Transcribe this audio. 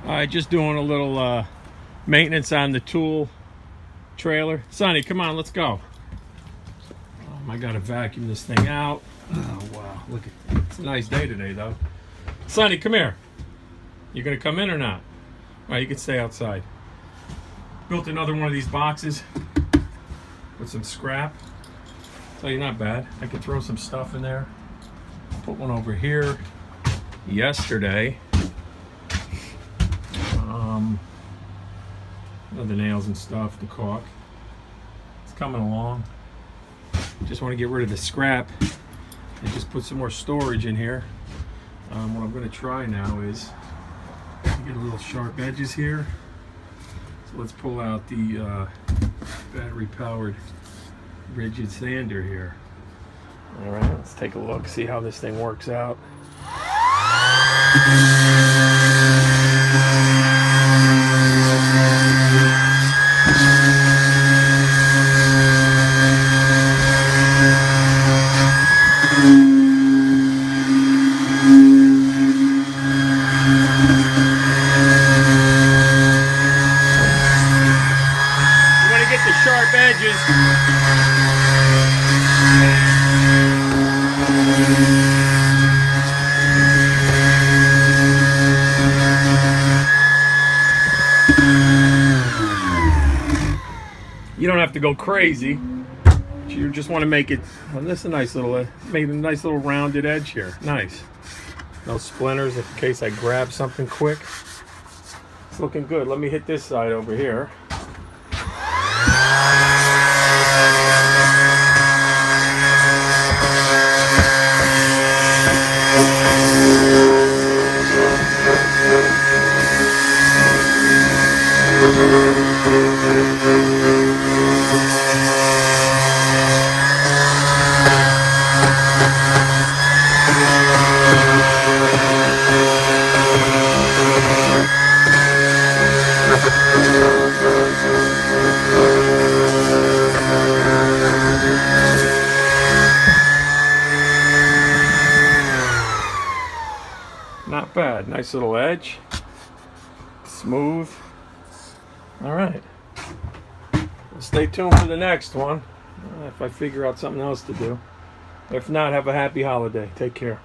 Alright, just doing a little maintenance on the tool trailer. Sonny, come on, let's go. I gotta vacuum this thing out. Oh wow, look at it. It's a nice day today though. Sonny, come here. You gonna come in or not? Alright, you can stay outside. Built another one of these boxes with some scrap. Tell you, not bad. I could throw some stuff in there. Put one over here yesterday. The nails and stuff, the caulk. It's coming along. Just want to get rid of the scrap and just put some more storage in here. What I'm going to try now is get a little sharp edges here. So let's pull out the battery powered RIDGID sander here. All right, let's take a look, see how this thing works out. The sharp edges. You don't have to go crazy. You just want to make it. Well, this is a nice little, made a nice little rounded edge here. Nice. No splinters in case I grab something quick. It's looking good. Let me hit this side over here. Not bad. Nice little edge. Smooth. All right. Stay tuned for the next one. If I figure out something else to do. If not, have a happy holiday. Take care.